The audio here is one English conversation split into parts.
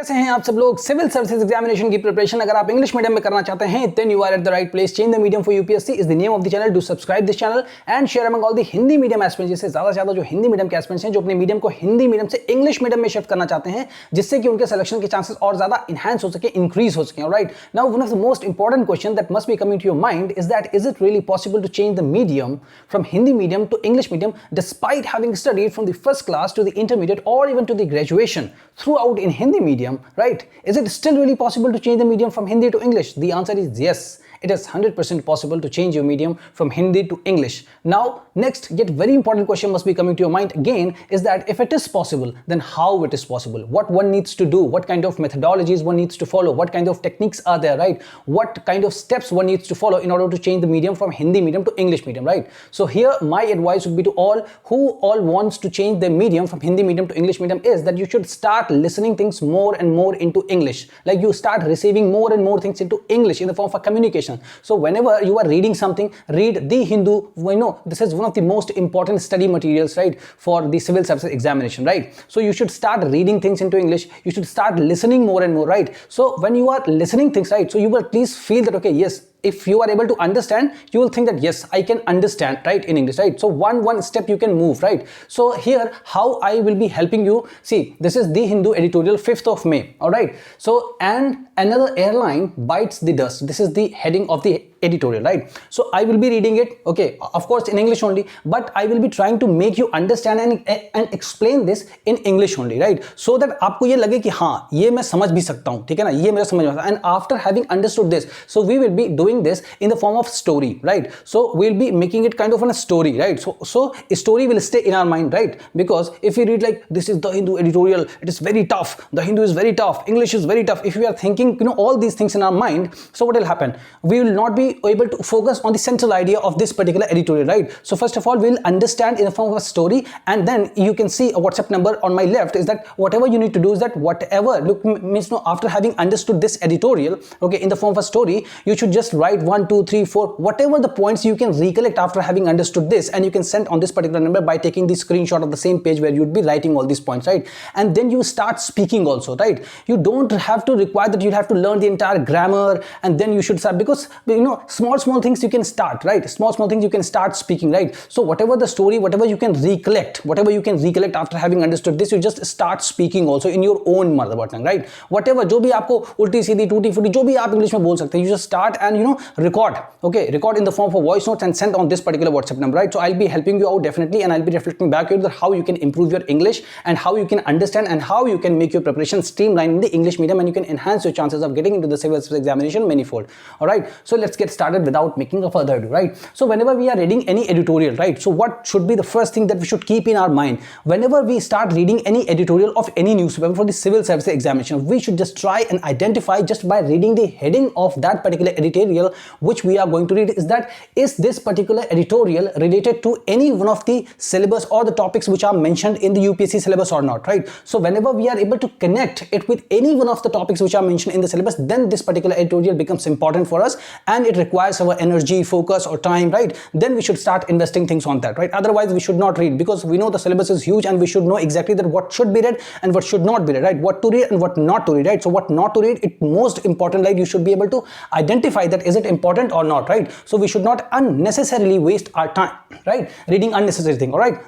कैसे हैं आप सब लोग। सिविल सर्विसेज एग्जामिनेशन की प्रिपरेशन अगर आप इंग्लिश मीडियम में करना चाहते हैं then you are at the right place. Change the medium for UPSC is the name of the channel. Do subscribe this channel and share among all the Hindi medium aspirants. जिससे ज्यादा से ज्यादा जो Hindi medium के एस्पिरेंट्स हैं जो अपने medium को हिंदी मीडियम से इंग्लिश मीडियम में शिफ्ट करना चाहते हैं, जिससे कि उनके सिलेक्शन के चांसेस और ज्यादा इंहांस हो सके, इंक्रीज हो सके। Alright, now one of the most important question that must be coming to your mind is that is it really possible to change the medium from Hindi medium to English medium despite having studied from the first class to the intermediate और even to the graduation throughout in Hindi medium, right? Is it still really possible to change the medium from Hindi to English? The answer is yes. It is 100% possible to change your medium from Hindi to English. Now, next, yet very important question must be coming to your mind again is that if it is possible, then how it is possible? What one needs to do? What kind of methodologies one needs to follow? What kind of techniques are there, right? What kind of steps one needs to follow in order to change the medium from Hindi medium to English medium, right? So here, my advice would be to all who all wants to change their medium from Hindi medium to English medium is that you should start listening things more and more into English. Like you start receiving more and more things into English in the form of a communication. So whenever you are reading something, read the Hindu. We know this is one of the most important study materials, right, for the civil service examination, right? So you should start reading things into English. You should start listening more and more, right? So when you are listening things, right, so you will at least feel that, okay, yes, if you are able to understand, you will think that yes, I can understand, right, in English, right? So one step you can move, right? So here how I will be helping you. See, this is the Hindu editorial 5th of May, all right? So and another airline bites the dust. This is the heading of the editorial, right? So I will be reading it, okay, of course in English only, but I will be trying to make you understand and explain this in English only, right? So that आपको ये लगे कि हाँ ये मैं समझ भी सकता हूँ, ठीक है ना, ये मेरा समझ में आता है। And after having understood this, so we will be doing this in the form of story, right? So we'll be making it kind of a story, right? So a story will stay in our mind, right? Because if we read like this is the Hindu editorial, it is very tough, the Hindu is very tough, English is very tough. If we are thinking, you know, all these things in our mind, so what will happen? We will not be able to focus on the central idea of this particular editorial, right? So first of all, we'll understand in the form of a story, and then you can see a WhatsApp number on my left is that whatever you need to do is that whatever look means no, after having understood this editorial, okay, in the form of a story, you should just write 1 2 3 4 whatever the points you can recollect after having understood this, and you can send on this particular number by taking the screenshot of the same page where you'd be writing all these points, right? And then you start speaking also, right? You don't have to require that you have to learn the entire grammar and then you should start, because you know small things you can start, right? Small things you can start speaking, right? So whatever the story, whatever you can recollect after having understood this, you just start speaking also in your own mother tongue, right? Whatever जो भी आपको उल्टी सीधी टूटी फूटी जो भी आप English में बोल सकते हैं, you just start and you know record, okay, record in the form of a voice notes and send on this particular WhatsApp number, right? So I'll be helping you out definitely, and I'll be reflecting back to you that how you can improve your English and how you can understand and how you can make your preparation streamlined in the English medium, and you can enhance your chances of getting into the civil service examination manifold. All right, so let's get started without making a further ado, right? So whenever we are reading any editorial, right, so what should be the first thing that we should keep in our mind whenever we start reading any editorial of any newspaper for the civil service examination? We should just try and identify just by reading the heading of that particular editorial which we are going to read, is that is this particular editorial related to any one of the syllabus or the topics which are mentioned in the UPSC syllabus or not, right? So whenever we are able to connect it with any one of the topics which are mentioned in the syllabus, then this particular editorial becomes important for us and it requires our energy, focus or time, right? Then we should start investing things on that, right? Otherwise we should not read, because we know the syllabus is huge and we should know exactly that what should be read and what should not be read, right? What to read and what not to read, right? So what not to read, it most important, like you should be able to identify that is it important or not, right? So we should not unnecessarily waste our time, right, reading unnecessary thing. All right.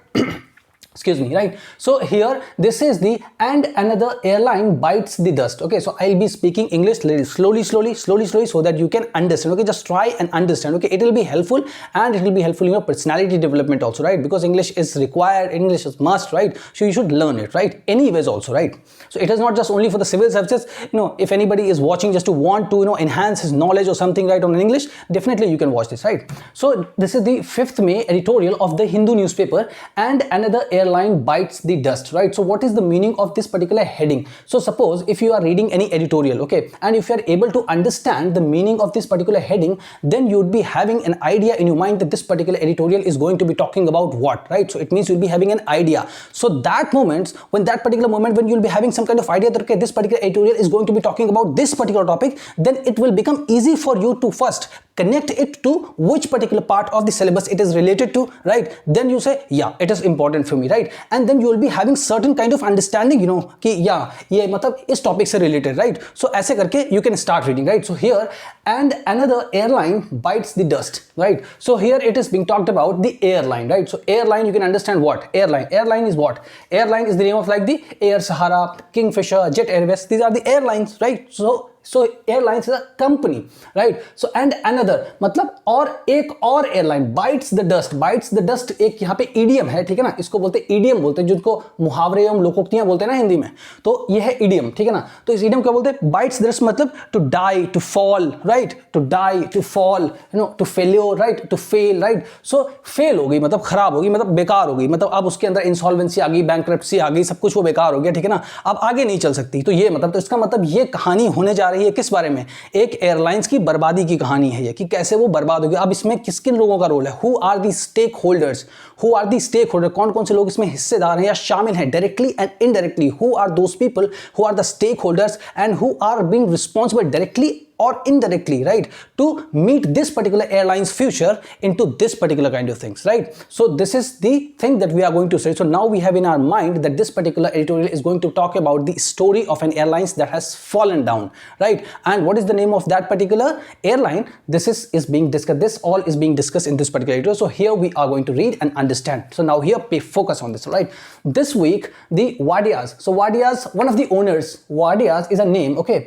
Excuse me, right? So here this is the and another airline bites the dust. Okay, so I'll be speaking English slowly so that you can understand. Okay, just try and understand. Okay, it will be helpful, and it will be helpful in your personality development also, right? Because English is required, English is must, right? So you should learn it, right? Anyways also, right? So it is not just only for the civil services. You know, if anybody is watching just to want to, you know, enhance his knowledge or something, right, on English, definitely you can watch this, right? So this is the 5th May editorial of the Hindu newspaper, and another airline bites the dust, right? So what is the meaning of this particular heading? So suppose if you are reading any editorial, okay, and if you are able to understand the meaning of this particular heading, then you would be having an idea in your mind that this particular editorial is going to be talking about what, right? So it means you'll be having an idea. So that moment, when you'll be having some kind of idea that okay, this particular editorial is going to be talking about this particular topic, then it will become easy for you to first connect it to which particular part of the syllabus it is related to, right? Then you say, yeah, it is important for me, right? Right, and then you will be having certain kind of understanding, you know, कि या ये मतलब इस topic से related, right. सो ऐसे करके you can start reading, right. So here and another airline bites the dust, right. So here it is being talked about the airline, right. So airline, you can understand what airline is. What airline is the name of like the Air Sahara, Kingfisher, Jet Airways. These are the airlines, right. So airlines is a company, right. So and another मतलब और एक और airline bites the dust एक यहाँ पे idiom है, ठीक है ना. इसको बोलते हैं idiom, बोलते हैं जिनको मुहावरे एवं लोकोक्तियां बोलते हैं ना हिंदी में. तो ये है idiom, ठीक है ना. तो इस idiom क्या बोलते हैं? bites the dust मतलब to die, to fall, right. to die, to fall, you know, to failure, right. to fail, right. so fail हो गई मतलब खराब हो गई, मतलब बेकार हो गई, मतलब अब उसके अंदर इंसॉल्वेंसी आ गई, बैंक्रप्सी आ गई, सब कुछ वो बेकार हो गया, ठीक है ना. अब आगे नहीं चल सकती. तो ये मतलब, तो इसका मतलब ये कहानी होने जा रही है किस बारे में? एक एयरलाइंस की बर्बादी की कहानी है ये, कि कैसे वो बर्बाद हो गई. अब इसमें किस किन लोगों का रोल है? Who are the stake holders, कौन कौन से लोग इसमें हिस्सेदार हैं या शामिल हैं directly and indirectly. Who are those people who are the stake holders and who are being responsible directly or indirectly, right, to meet this particular airline's future into this particular kind of things, right. So this is the thing that we are going to say. So now we have in our mind that this particular editorial is going to talk about the story of an airline that has fallen down, right. And what is the name of that particular airline? This is being discussed, this all is being discussed in this particular editorial. So here we are going to read and understand. So now here pay focus on this, right. This week the Wadias, so Wadias, one of the owners, Wadias is a name, okay.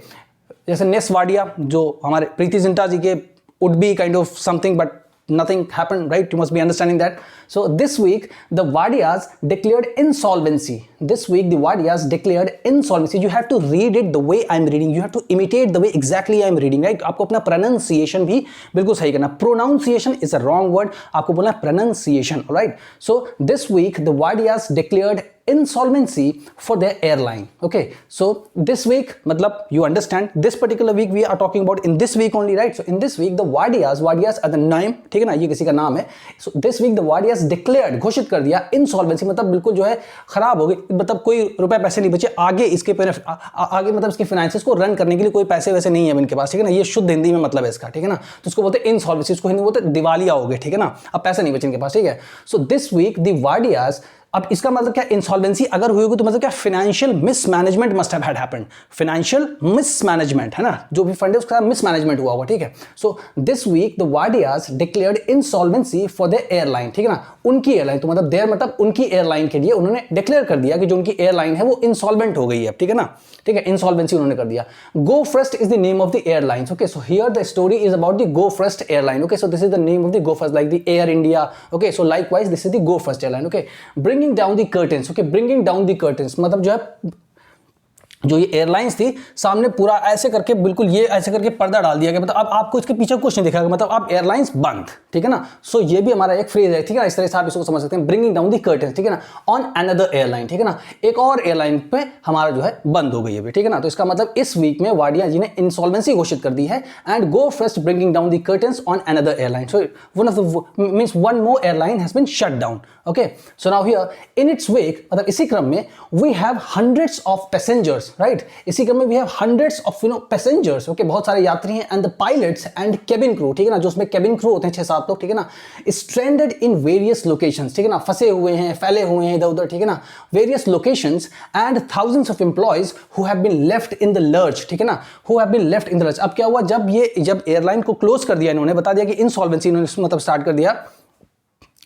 जैसे नेस वाडिया जो हमारे प्रीति जिंटा जी के would be kind of something but nothing happened, right. You must be understanding that. So this week the Wadias declared insolvency. This week the Wadias declared insolvency. You have to read it the way I'm reading. You have to imitate the way exactly I'm reading, right. आपको अपना pronunciation भी बिल्कुल सही करना. Pronunciation is a wrong word. आपको बोलना pronunciation, alright. So this week the Wadias declared insolvency for their airline, okay. So this week matlab you understand, this particular week we are talking about in this week only, right. So in this week the Wadias are the name, ठीक है ना, ये किसी का नाम है. So this week the Wadias declared, घोषित कर दिया insolvency, मतलब बिल्कुल जो है खराब हो गई, मतलब कोई रुपए पैसे नहीं बचे आगे इसके आगे, मतलब इसके फाइनेंसेस को रन करने के लिए कोई पैसे वैसे नहीं है इनके पास, ठीक है ना. ये शुद्ध हिंदी में मतलब है इसका, ठीक है ना. तो इसको बोलते हैं insolvency, इसको हिंदी में बोलते हैं दिवालिया हो गए, ठीक है ना. अब पैसे नहीं बचे इनके पास, ठीक है. So this week the Wadias, अब इसका मतलब क्या, इंसॉल्वेंसी अगर हुई होगी तो मतलब क्या, financial mismanagement must have happened. Financial mismanagement है ना, जो भी फंड है उसका मिसमैनेजमेंट हुआ होगा, ठीक है. So this week the Wadias declared insolvency for their airline, ठीक है ना. उनकी एयरलाइन, तो मतलब देयर मतलब उनकी एयरलाइन के लिए उन्होंने डिक्लेयर कर दिया कि जो उनकी एयरलाइन है वो इंसॉल्वेंट हो गई है, ठीक है ना. ठीक है, इंसॉल्वेंसी उन्होंने कर दिया. Go First is the name of the airlines, okay. So here the story is about the Go First airline, okay. So this is the name of the Go First, like the Air India, okay. So likewise this is the Go First airline, okay. Bringing down the curtains, okay. Bringing down the curtains मतलब जो है, जो ये airlines थी सामने पूरा ऐसे करके, बिल्कुल ये ऐसे करके पर्दा डाल दिया गया, मतलब अब आपको इसके पीछे कुछ नहीं दिखेगा, मतलब अब एयरलाइंस बंद, ठीक है ना. सो ये भी हमारा एक फ्रेज है, ठीक है ना. इस तरह से आप इसको समझ सकते हैं, ब्रिंगिंग डाउन द कर्टेन्स, ठीक है ना, ऑन अनदर एयरलाइन, ठीक है ना. एक और एयरलाइन पे हमारा जो है बंद हो गई है, ठीक है ना. तो इसका मतलब इस वीक में वाडिया जी ने इंसॉल्वेंसी घोषित कर दी है, and Go First bringing down the curtains on another airline. So one of the means one more airline has been shut down, okay. So now here in its wake, मतलब इसी क्रम में we have hundreds of passengers, right. इसी क्रम में we have hundreds of passengers, okay. बहुत सारे यात्री हैं, and the pilots and cabin crew, ठीक है ना, जो उसमें केबिन क्रू होते हैं 6-7 लोग, ठीक है ना. स्ट्रैंडेड इन वेरियस लोकेशंस, ठीक है ना, फंसे हुए हैं, फैले हुए हैं इधर उधर, ठीक है ना, various locations, and thousands of employees who have been left in the lurch, ठीक है ना, who have been left in the lurch. अब क्या हुआ, जब एयरलाइन को क्लोज कर दिया इन्होंने, बता दिया कि इंसॉल्वेंसी इन्होंने मतलब स्टार्ट कर दिया,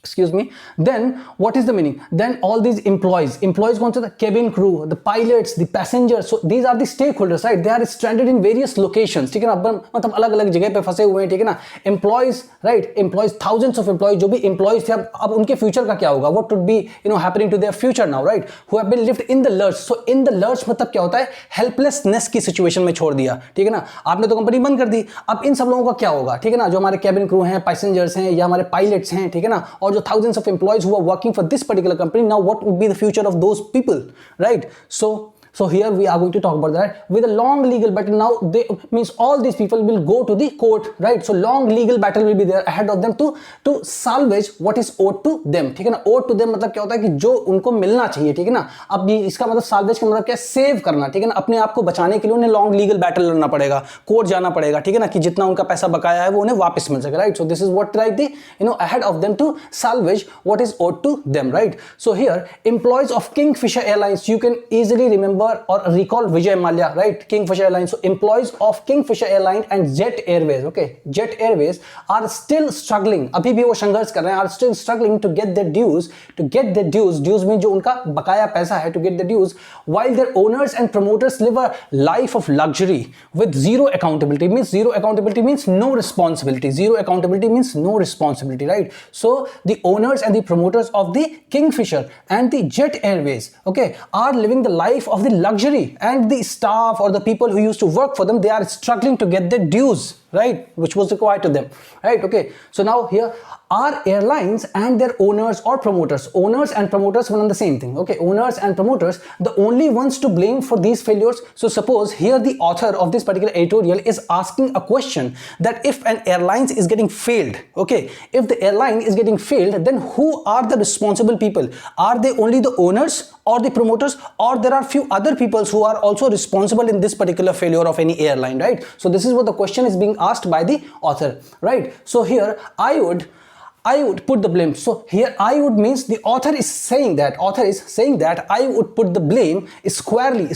excuse me, then what is the meaning, then all these employees कौन सा था, cabin crew, the pilots, the passengers, so these are the stakeholders, right. they are stranded in various locations, ठीक है ना, मतलब अलग अलग जगह पे फंसे हुए हैं, ठीक है ना. employees, right, employees, thousands of employees, जो भी employees थे, अब उनके फ्यूचर का क्या होगा, what would be happening to their future now, right, who have been left in the lurch. so in the lurch मतलब क्या होता है, हेल्पलेसनेस की सिचुएशन में छोड़ दिया, ठीक है ना. आपने तो कंपनी बंद कर दी, अब इन सब लोगों का क्या होगा, ठीक है ना, जो हमारे कैबिन क्रू हैं, पैसेंजर्स हैं, या हमारे पायलट्स हैं, ठीक है ना, और जो thousands of employees who are working for this particular company, now what would be the future of those people, right. So So here we are going to talk about that with a long legal battle. Now they means all these people will go to the court, right? So long legal battle will be there ahead of them to salvage what is owed to them, ठीक है ना. owed to them मतलब क्या होता है कि जो उनको मिलना चाहिए, ठीक है ना. अब ये इसका मतलब salvage का मतलब क्या है, सेव करना, ठीक है ना. अपने आप को बचाने के लिए उन्हें लॉन्ग लीगल बैटल लड़ना पड़ेगा, कोर्ट जाना पड़ेगा, ठीक है ना, कि जितना उनका पैसा बकाया है वो उन्हें वापस मिल सके, right. So this is what right the ahead of them to salvage what is owed to them, right. So here employees of Kingfisher Airlines, you can easily remember or recall Vijay Mallya, right. Kingfisher Airlines. So employees of Kingfisher Airlines and Jet Airways, okay, Jet Airways are still struggling, अभी भी वो संघर्ष कर रहे हैं, are still struggling to get their dues, dues means जो उनका बकाया पैसा है, to get the dues, while their owners and promoters live a life of luxury with zero accountability. Means no responsibility. Zero accountability means no responsibility, right. So the owners and the promoters of the Kingfisher and the Jet Airways, okay, are living the life of the luxury, and the staff or the people who used to work for them, they are struggling to get their dues, right, which was required to them, right. Okay, so now here are airlines and their owners or promoters. Owners and promoters one and the same thing, okay. Owners and promoters the only ones to blame for these failures. So suppose here the author of this particular editorial is asking a question that if an airline is getting failed, okay, if the airline is getting failed, then who are the responsible people? Are they only the owners or the promoters, or there are few other people who are also responsible in this particular failure of any airline, right. So this is what the question is being asked by the author, right. So here I would put the blame. So here I would means the author is saying that I would put the blame squarely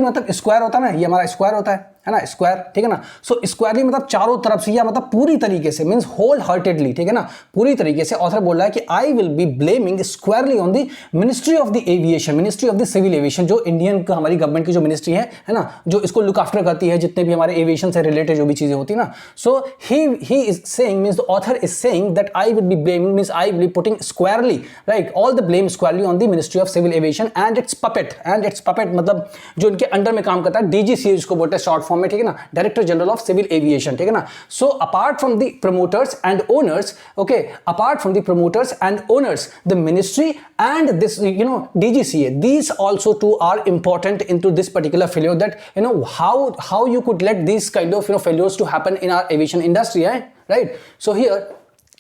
मतलब square होता है ना, ये हमारा square होता है ना, square, ठीक है ना. सो स्क्वायरली मतलब चारों तरफ से या मतलब पूरी तरीके से, मींस होल हार्टेडली, ठीक है ना, पूरी तरीके से ऑथर बोल रहा है कि I will be blaming squarely on the ministry of the aviation, ministry of the civil aviation, जो इंडियन का हमारी गवर्नमेंट की जो मिनिस्ट्री है ना, जो इसको लुक आफ्टर करती है जितने भी हमारे एविएशन से रिलेटेड जो भी चीजें होती है ना. So he is saying means the author is saying that I will be blaming means I will be putting squarely, right, all the blame squarely on the ministry of civil aviation and its puppet मतलब जो इनके under में काम करता है, DGCA जिसको बोलते हैं शॉर्ट फॉर्म में, ठीक है ना, Director General of Civil Aviation, ठीक है ना. So apart from the promoters and owners, okay, apart from the promoters and owners, the ministry and this DGCA, these also too are important into this particular failure, that how you could let these kind of failures to happen in our aviation industry, right. So here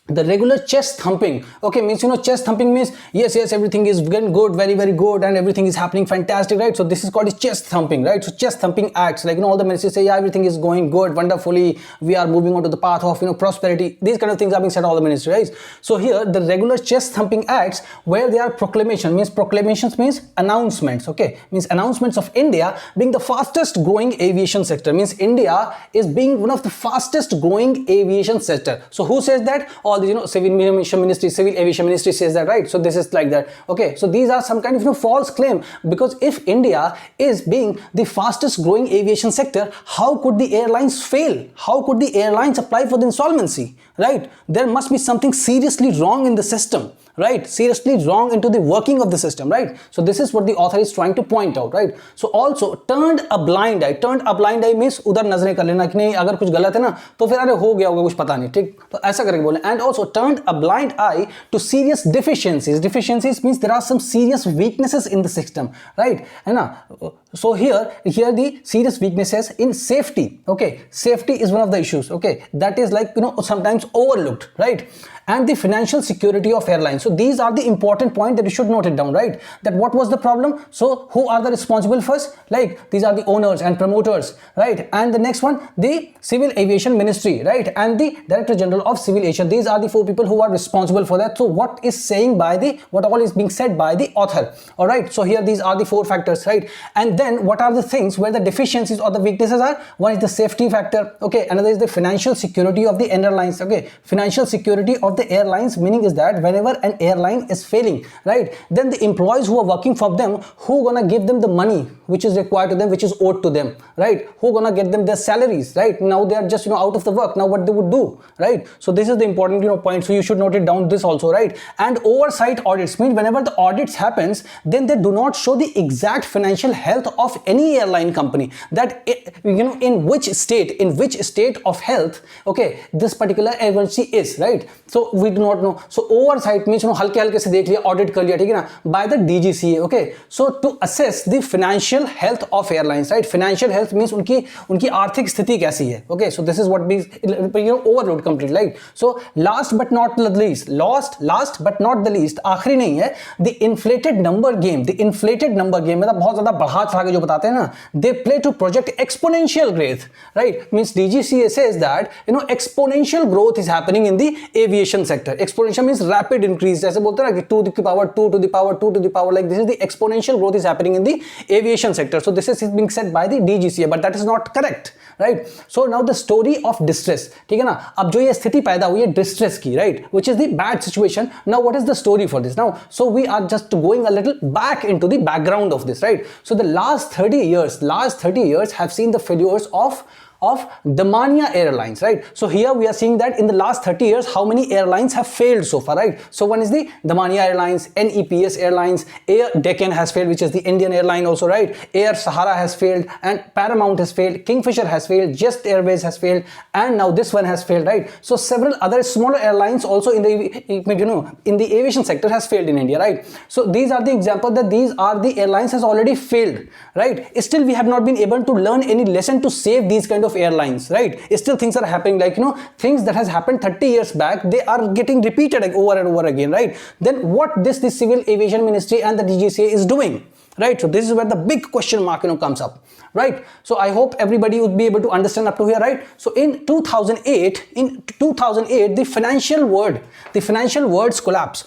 the regular chest thumping, okay, means chest thumping means yes everything is getting good, very very good, and everything is happening fantastic, right. So this is called chest thumping, right. So chest thumping acts like all the ministries say, yeah, everything is going good, wonderfully, we are moving on to the path of prosperity, these kind of things are being said all the ministries, right. So here the regular chest thumping acts where they are proclamations means announcements, okay, means announcements of India being the fastest growing aviation sector, means India is being one of the fastest growing aviation sector. So who says that? All these civil aviation ministry says that, right. So this is like that, okay. So these are some kind of false claim, because if India is being the fastest growing aviation sector, how could the airlines fail? How could the airlines apply for the insolvency, right? There must be something seriously wrong in the system, right, seriously wrong into the working of the system, right. So this is what the author is trying to point out, right. So also turned a blind eye means उधर नजरें कर लेना कि नहीं, अगर कुछ गलत है ना तो फिर अरे हो गया होगा कुछ पता नहीं, ठीक, तो ऐसा करके बोले. And also turned a blind eye to serious deficiencies means there are some serious weaknesses in the system, right, है ना. So here the serious weaknesses in safety, okay, safety is one of the issues, okay, that is like sometimes overlooked, right. And the financial security of airlines. So these are the important point that you should note it down, right, that what was the problem. So who are the responsible first? Like these are the owners and promoters, right. And the next one, the Civil Aviation Ministry, right, and the Director General of Civil Aviation. These are the four people who are responsible for that. So what all is being said by the author, all right. So here these are the four factors, right. And then what are the things where the deficiencies or the weaknesses are? One is the safety factor, okay, another is the financial security of the airlines, okay, financial security of the airlines, meaning is that whenever an airline is failing, right, then the employees who are working for them, who gonna give them the money which is required to them, which is owed to them, right, who gonna get them their salaries, right. Now they are just out of the work, now what they would do, right. So this is the important point, so you should note it down this also, right. And oversight audits means whenever the audits happens, then they do not show the exact financial health of any airline company, that in which state of health, okay, this particular agency is, right. So we do not know. So oversight means हल्के हल्के से देख लिया, audit कर लिया, ठीक है ना, by the DGCA, okay. So to assess the financial financial health of airlines, right? Financial health means उनकी आर्थिक स्थिति कैसी है, okay? So this is what means overload complete, right? So last but not the least, आखिरी नहीं है, the inflated number game मतलब बहुत ज्यादा बढ़ा चढ़ा के जो बताते हैं ना, they play to project exponential growth, right? Means DGCA says that exponential growth is happening in the aviation sector. Exponential means rapid increase, जैसे बोलते हैं ना कि 2 to the power 2 to the power 2 to the power, like this is the exponential growth is happening in the aviation sector. So this is being said by the DGCA, but that is not correct, right? So now the story of distress, ठीक है ना? अब जो ये स्थिति पैदा हुई है distress की, right, which is the bad situation. Now what is the story for this? Now so we are just going a little back into the background of this, right? So the last 30 years have seen the failures of Damania Airlines, right? So here we are seeing that in the last 30 years, how many airlines have failed so far, right? So one is the Damania Airlines, NEPS Airlines, Air Deccan has failed, which is the Indian airline also, right? Air Sahara has failed, and Paramount has failed, Kingfisher has failed, Just Airways has failed, and now this one has failed, right? So several other smaller airlines also in the aviation sector has failed in India, right? So these are the examples that these are the airlines has already failed, right? Still we have not been able to learn any lesson to save these kind of airlines, right? Still things are happening, like things that has happened 30 years back, they are getting repeated over and over again, right? Then what this Civil Aviation Ministry and the DGCA is doing, right? So this is where the big question mark comes up, right? So I hope everybody would be able to understand up to here, right? So in 2008, the financial world's collapse,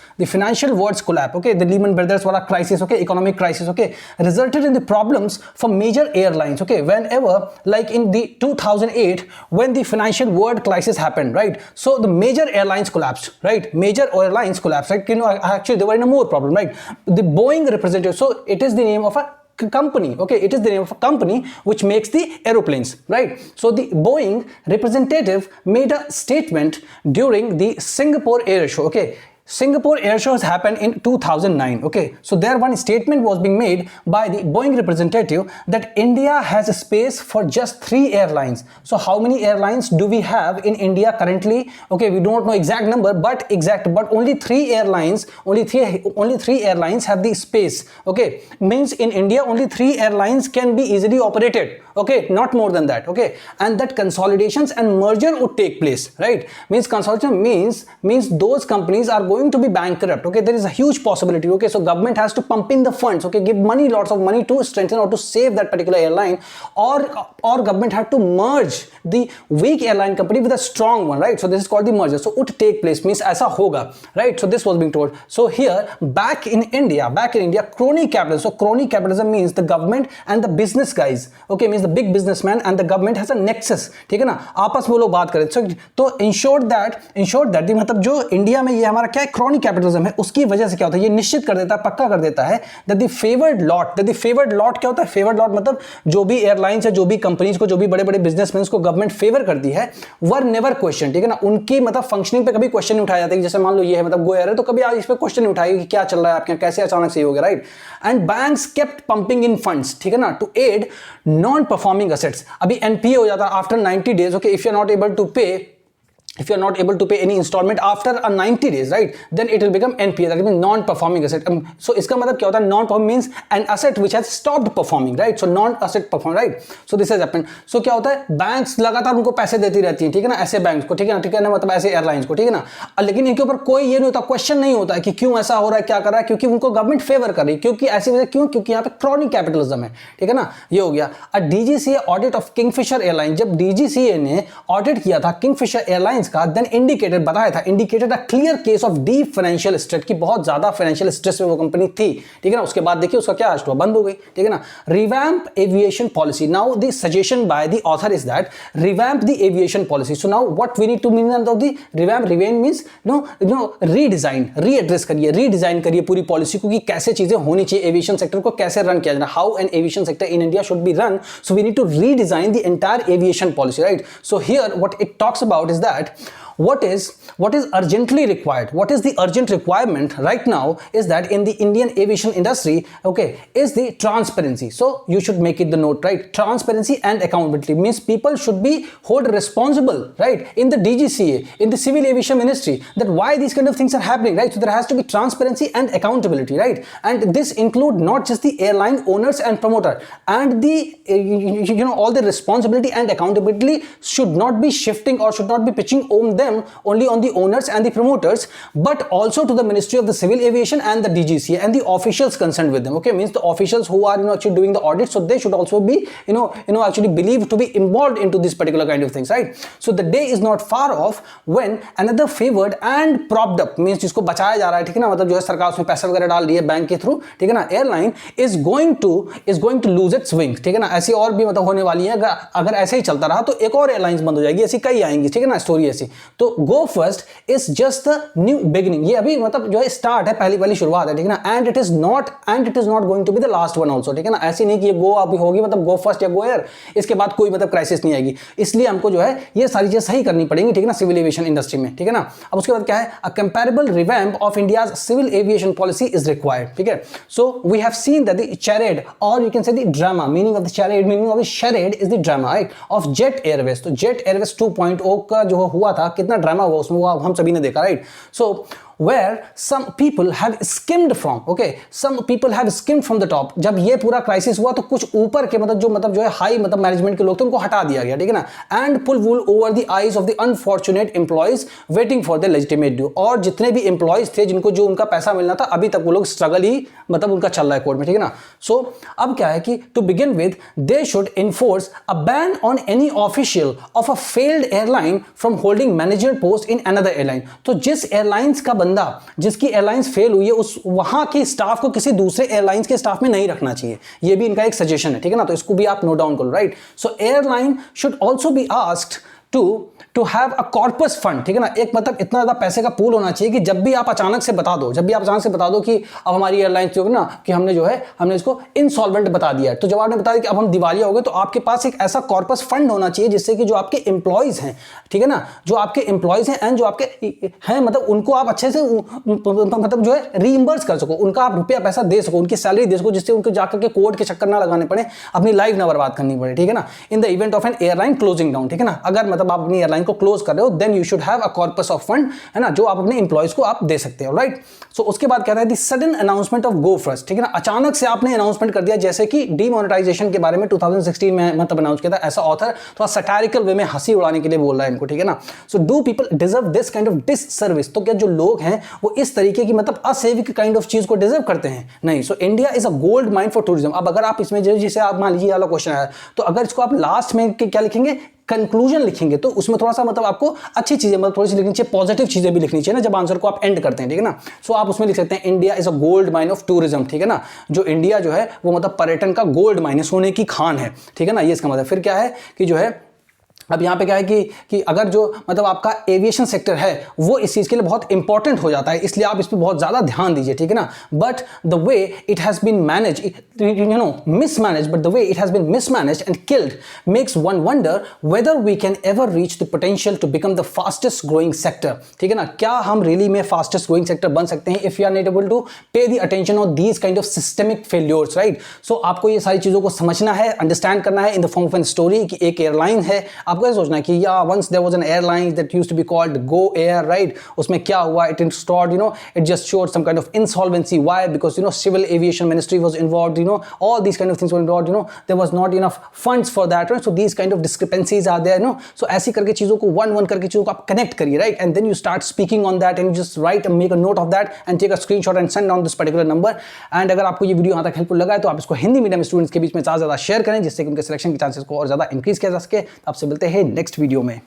okay, the Lehman Brothers wala crisis, okay, economic crisis, okay, resulted in the problems for major airlines, okay, whenever, like in the 2008 when the financial world crisis happened, right? So the major airlines collapsed, right? Actually they were in a more problem, right? The Boeing representative, so it is the name of a company, okay, it is the name of a company which makes the aeroplanes, right? So the Boeing representative made a statement during the Singapore Air Show, okay? Singapore Air Show has happened in 2009, okay? So there one statement was being made by the Boeing representative that India has a space for just 3 airlines. So how many airlines do we have in India currently? Okay, we don't know exact number, but only 3 airlines, only three airlines have the space, okay? Means in India only 3 airlines can be easily operated, okay? Not more than that, okay? And that consolidations and merger would take place, right? Means consolidation means those companies are going to be bankrupt, okay? There is a huge possibility, okay? So government has to pump in the funds, okay, give money, lots of money to strengthen or to save that particular airline, or government had to merge the weak airline company with a strong one, right? So this is called the merger. So would take place, means aisa hoga, right? So this was being told. So here back in India crony capitalism. So crony capitalism means the government and the business guys, okay, means the big businessman and the government has a nexus, ठीक है ना? आपस में लोग बात करें, तो ensure that मतलब जो इंडिया में ये हमारा क्या क्रॉनिक कैपिटलिज्म है, उसकी वजह से क्या होता है, ये निश्चित कर देता है, पक्का कर देता है दैट द फेवर्ड लॉट क्या होता है? फेवर्ड लॉट मतलब जो भी एयरलाइंस है, जो भी कंपनीज को, जो भी बड़े-बड़े बिजनेसमैन को गवर्नमेंट फेवर करती है, वर नेवर क्वेश्चन, ठीक है ना? उनकी मतलब फंक्शनिंग पे कभी क्वेश्चन नहीं उठाया जाता है। जैसे मान लो ये है मतलब गो एयर है, तो कभी आज इस पे क्वेश्चन नहीं उठाएगा कि क्या चल रहा है आपके यहाँ, कैसे अचानक से हो गया, right? And banks kept pumping in funds, ठीक है ना, to add non performing assets. अभी एनपीए हो जाता है after 90 days, okay, if you are not able to pay, if you are not able to pay any installment after a 90 days, right, then it will become NPA, that means non-performing asset. So इसका मतलब क्या होता है? Non-performing means an asset which has stopped performing, right? So non-asset perform, right? So this has happened. So क्या होता है? Banks लगातार उनको पैसे देती रहती हैं, ठीक है ना, ऐसे बैंक्स को, ठीक है ना, मतलब ऐसे एयरलाइंस को, ठीक है ना, लेकिन इनके ऊपर कोई ये नहीं होता, क्वेश्चन नहीं होता है कि क्यों ऐसा हो रहा है, क्या कर रहा है, क्योंकि उनको गवर्नमेंट फेवर कर रही है, क्योंकि ऐसी वजह क्यों? क्योंकि यहाँ पे क्रॉनिक कैपिटलिज्म है, ठीक है ना? ये हो गया। DGCA audit of Kingfisher airline, जब DGCA ने ऑडिट किया था किंगफिशर एयरलाइंस का, then indicated a clear case of deep financial stress, की बहुत ज्यादा फाइनेंशियल स्ट्रेस में वो कंपनी थी, ठीक है ना? उसके बाद देखिए उसका क्या हुआ, बंद हो गई, ठीक है ना? Revamp aviation policy. Now the suggestion by the author is that revamp the aviation policy. So now what we need to mean of the revamp means redesign, readdress करिए, रीडिजाइन करिए पूरी पॉलिसी को कि कैसे चीजें होनी चाहिए, एविएशन सेक्टर को कैसे रन किया जाना, how an aviation sector in India should be run. So we need to redesign the entire aviation policy, right? So here what it talks about is that what is urgently required, what is the urgent requirement right now is that in the Indian aviation industry, okay, is the transparency. So you should make it the note, right? Transparency and accountability means people should be held responsible, right, in the DGCA, in the civil aviation ministry, that why these kind of things are happening, right? So there has to be transparency and accountability, right? And this include not just the airline owners and promoter, and the all the responsibility and accountability should not be shifting or should not be pitching on them, only on the owners and the promoters, but also to the Ministry of the Civil Aviation and the DGCA and the officials concerned with them. Okay, means the officials who are actually doing the audit, so they should also be actually believed to be involved into this particular kind of things, right? So the day is not far off when another favored and propped up, means जिसको बचाया जा रहा है, ठीक है ना, मतलब जो है सरकार उसमें पैसा वगैरह डाल रही है बैंक के थ्रू, ठीक है ना, airline is going to lose its wing, ठीक है ना। ऐसी और भी मतलब होने वाली है, अगर ऐसे ही चलता रहा तो एक और एयरलाइंस बंद हो जाएगी, ऐसी कई आएंगी, ठीक है ना, स्टोरी ऐसी। तो Go First is just the new beginning, ये अभी मतलब जो है स्टार्ट है, पहली शुरुआत है, ठीक है ना। And it is not going to be the last one also, ठीक है ना। ऐसी नहीं कि ये गो अभी होगी मतलब गो फर्स्ट या गो एयर, इसके बाद कोई मतलब क्राइसिस नहीं आएगी। इसलिए हमको जो है ये सारी चीजें सही करनी पड़ेंगी, ठीक है ना, सिविल एविएशन इंडस्ट्री में, ठीक है ना। अब उसके बाद क्या है, a comparable revamp of India's civil aviation policy is required, ठीक है। So we have seen that the charade, or you can say the drama, meaning of the charade, meaning of the charade is the drama, right, of Jet Airways। तो Jet Airways 2.0 का जो हुआ था, कितना drama हुआ उसमें, वो हम सभी ने देखा, right. So where some people have skimmed from, okay, some people have skimmed from the top। जब ये पूरा क्राइसिस हुआ तो कुछ ऊपर के मतलब जो है हाई मतलब मैनेजमेंट के लोग थे, उनको हटा दिया गया, ठीक है ना। And pull wool over the eyes of the unfortunate employees waiting for the legitimate due. और जितने भी एम्प्लॉइज थे जिनको जो उनका पैसा मिलना था, अभी तक वो लोग स्ट्रगल ही मतलब उनका चल रहा है कोर्ट में, ठीक है ना। सो अब क्या है कि to begin with they should enforce a ban on any official of a failed airline from holding manager post in another airline. तो जिस एयरलाइंस का बंदा जिसकी एयरलाइंस फेल हुई है, उस वहां के स्टाफ को किसी दूसरे एयरलाइंस के स्टाफ में नहीं रखना चाहिए। ये भी इनका एक सजेशन है, ठीक है ना। तो इसको भी आप नोट डाउन करो, right. So airline should also be asked to have a corpus fund, ठीक है ना। एक मतलब इतना ज्यादा पैसे का पूल होना चाहिए कि जब भी आप अचानक से बता दो, कि अब हमारी एयरलाइन जो है ना कि हमने इसको इनसॉल्वेंट बता दिया है, तो जब आपने बता दिया कि अब हम दिवालिया हो गए, तो आपके पास एक ऐसा कॉर्पस फंड होना चाहिए जिससे कि जो आपके एम्प्लॉयज हैं, ठीक है ना, जो आपके एम्प्लॉयज हैं एंड जो आपके हैं मतलब उनको आप अच्छे से मतलब जो है रीइंबर्स कर सको, उनका आप रुपया पैसा दे सको, उनकी सैलरी दे सको, जिससे उनको जाकर के कोर्ट के चक्कर ना लगाने पड़े, अपनी लाइफ ना बर्बाद करनी पड़े, ठीक है ना। In the event of N airline closing down, ठीक है ना। अगर मतलब आप अपनी एयरलाइन को क्लोज कर रहे हो, then you should have a corpus of fund, है ना, जो आप अपने एम्प्लॉयज को आप दे सकते हो, राइट। सो उसके बाद कहता है the sudden announcement of go first, ठीक है ना। अचानक से आपने अनाउंसमेंट कर दिया, जैसे कि डीमोनेटाइजेशन के बारे में 2016 में मतलब अनाउंस किया था। ऐसा ऑथर थोड़ा सटारिकल वे में हंसी उड़ाने के लिए बोल रहा है इनको, ठीक है ना। So do people deserve this kind of disservice, तो क्या जो लोग हैं वो इस तरीके की मतलब असेविक काइंड ऑफ चीज को डिजर्व करते हैं? नहीं। So India is a gold mine for tourism. अब अगर आप इसमें जैसे आप मान लीजिए वाला क्वेश्चन आया, तो अगर इसको आप लास्ट में क्या लिखेंगे, कंक्लूजन लिखेंगे, तो उसमें थोड़ा सा मतलब आपको अच्छी चीजें मतलब थोड़ी सी लिखनी चाहिए, पॉजिटिव चीजें भी लिखनी चाहिए ना, जब आंसर को आप एंड करते हैं, ठीक है ना। सो आप उसमें लिख सकते हैं India is a gold mine of tourism, ठीक है ना। जो इंडिया जो है वो मतलब पर्यटन का गोल्ड माइन है, सोने की खान है, ठीक है ना। ये इसका मतलब फिर क्या है कि जो है अब यहाँ पे क्या है कि अगर जो मतलब आपका एविएशन सेक्टर है वो इस चीज़ के लिए बहुत इंपॉर्टेंट हो जाता है, इसलिए आप इस पर बहुत ज़्यादा ध्यान दीजिए, ठीक है ना। But the way it has been manage, mismanage, but the way it has been mismanage and killed makes one wonder whether we can ever reach the potential to become the fastest growing sector, ठीक है ना। क्या हम really में fastest growing sector बन सकते हैं if you are not able to pay the attention on these kind of systemic failures, right. So आपको ये सारी चीज़ों को समझना है, अंडरस्टैंड करना है in the form of an story कि एक एयरलाइन है, आपको सोचना है कि या once there was an airline that used to be called Go Air, right. उसमें क्या हुआ, it installed it just showed some kind of insolvency, why, because civil aviation ministry was involved, all these kind of things were involved, there was not enough funds for that, right. So these kind of discrepancies are there, सो ऐसी करके चीजों को one करके चीजों को आप connect करिए, right. And then you start speaking on that and just right, make a note of that and take a screenshot and send on this particular number. And अगर आपको ये वीडियो यहाँ तक हेल्पफुल लगा है तो आप इसको हिंदी मीडियम स्टूडेंट्स के बीच में ज़्यादा शेयर करें, जिससे कि उनके सिलेक्शन के चांसेस को और ज़्यादा इंक्रीज किया जा सके। आपसे मिलते हैं नेक्स्ट वीडियो में।